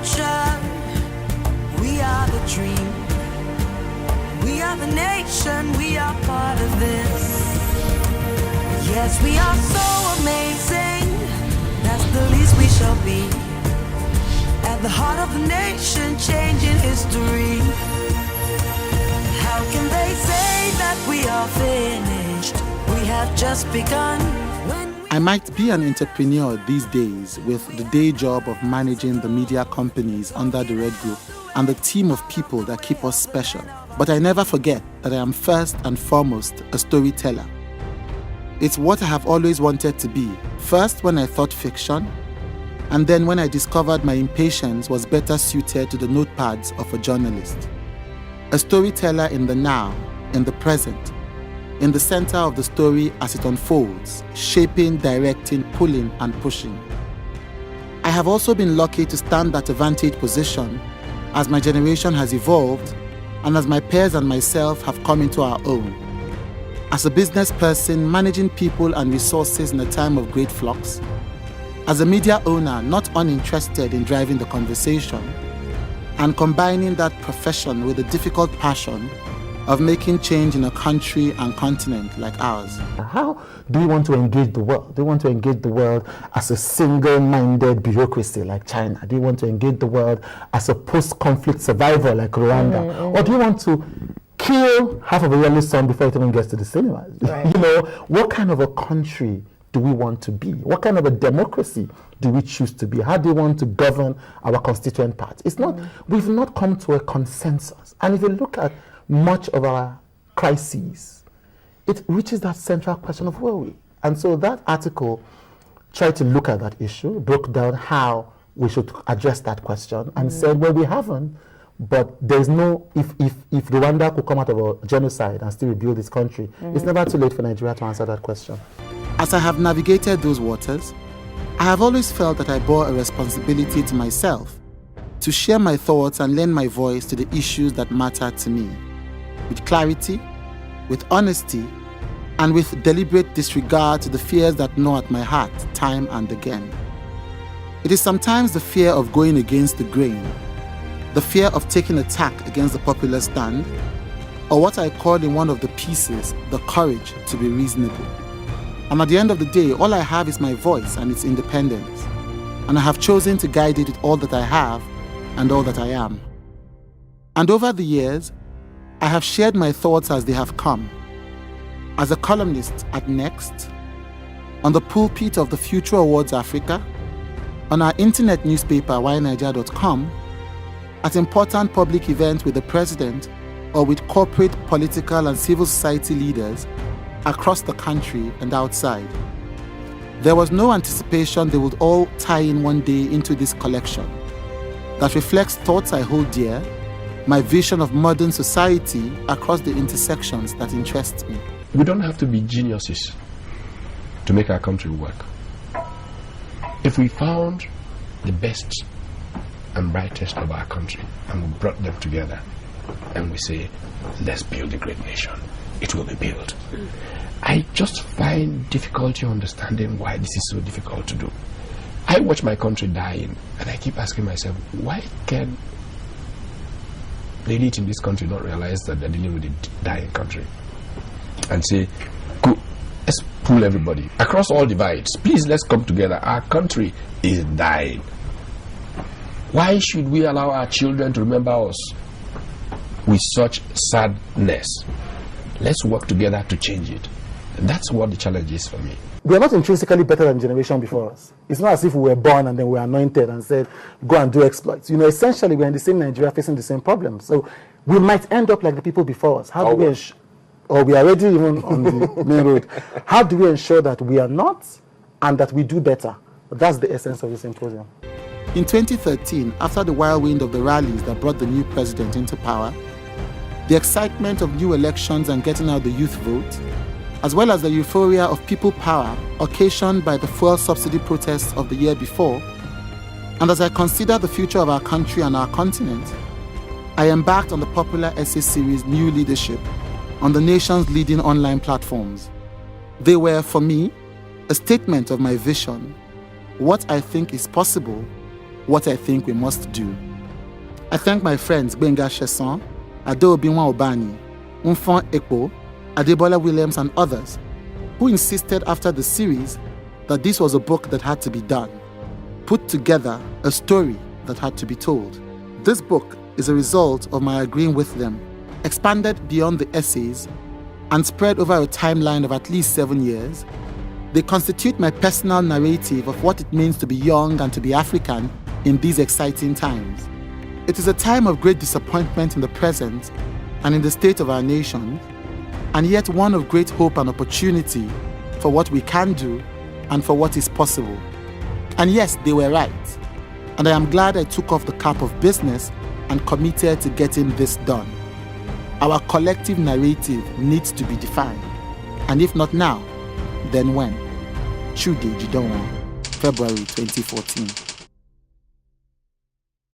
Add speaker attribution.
Speaker 1: future. We are the dream. We are the nation. We are part of this. Yes, we are so amazing. That's the least we shall be. At the heart of the nation, changing history. How can they say that we are finished? We have just begun.
Speaker 2: I might be an entrepreneur these days with the day job of managing the media companies under the Red Group and the team of people that keep us special. But I never forget that I am first and foremost a storyteller. It's what I have always wanted to be, first when I thought fiction, and then when I discovered my impatience was better suited to the notepads of a journalist. A storyteller in the now, in the present, in the center of the story as it unfolds, shaping, directing, pulling, and pushing. I have also been lucky to stand at a vantage position as my generation has evolved and as my peers and myself have come into our own. As a business person managing people and resources in a time of great flux, as a media owner not uninterested in driving the conversation, and combining that profession with the difficult passion of making change in a country and continent like ours.
Speaker 3: How do you want to engage the world? Do you want to engage the world as a single-minded bureaucracy like China? Do you want to engage the world as a post-conflict survivor like Rwanda? Or do you want to kill half of a yearly son before it even gets to the cinemas? Right. You know, what kind of a country do we want to be? What kind of a democracy do we choose to be? How do we want to govern our constituent parts? It's not, we've not come to a consensus. And if you look at much of our crises, it reaches that central question of where we. And so that article tried to look at that issue, broke down how we should address that question, and said, well, we haven't, but there's no, if Rwanda could come out of a genocide and still rebuild this country, it's never too late for Nigeria to answer that question.
Speaker 2: As I have navigated those waters, I have always felt that I bore a responsibility to myself to share my thoughts and lend my voice to the issues that matter to me, with clarity, with honesty, and with deliberate disregard to the fears that gnaw at my heart time and again. It is sometimes the fear of going against the grain, the fear of taking a tack against the popular stand, or what I call in one of the pieces, the courage to be reasonable. And at the end of the day, all I have is my voice and its independence, and I have chosen to guide it with all that I have and all that I am. And over the years, I have shared my thoughts as they have come, as a columnist at Next, on the pulpit of the Future Awards Africa, on our internet newspaper yniger.com, at important public events with the president or with corporate, political, and civil society leaders across the country and outside. There was no anticipation they would all tie in one day into this collection that reflects thoughts I hold dear, my vision of modern society across the intersections that interest me.
Speaker 4: We don't have to be geniuses to make our country work. If we found the best and brightest of our country and we brought them together and we say, let's build a great nation, it will be built. I just find difficulty understanding why this is so difficult to do. I watch my country dying and I keep asking myself, why can the elite in this country not realize that they're dealing with a dying country and say, go, let's pull everybody across all divides, please let's come together, our country is dying. Why should we allow our children to remember us with such sadness? Let's work together to change it. And that's what the challenge is for me.
Speaker 3: We are not intrinsically better than the generation before us. It's not as if we were born and then we were anointed and said, go and do exploits. You know, essentially we're in the same Nigeria facing the same problems. So we might end up like the people before us. How do we or we are already even on the main road. How do we ensure that we are not and that we do better? That's the essence of the symposium.
Speaker 2: In 2013, after the whirlwind of the rallies that brought the new president into power, the excitement of new elections and getting out the youth vote, as well as the euphoria of people power occasioned by the fuel subsidy protests of the year before, and as I consider the future of our country and our continent, I embarked on the popular essay series New Leadership on the nation's leading online platforms. They were, for me, a statement of my vision, what I think is possible, what I think we must do. I thank my friends Gbenga Sheson, Adeobinwa Obani, Mfon Ekpo, Adebola Williams and others who insisted after the series that this was a book that had to be done, put together a story that had to be told. This book is a result of my agreeing with them, expanded beyond the essays and spread over a timeline of at least 7 years. They constitute my personal narrative of what it means to be young and to be African in these exciting times. It is a time of great disappointment in the present and in the state of our nation, and yet one of great hope and opportunity for what we can do and for what is possible. And yes, they were right. And I am glad I took off the cap of business and committed to getting this done. Our collective narrative needs to be defined. And if not now, then when? Chude Jidonwa, February 2014.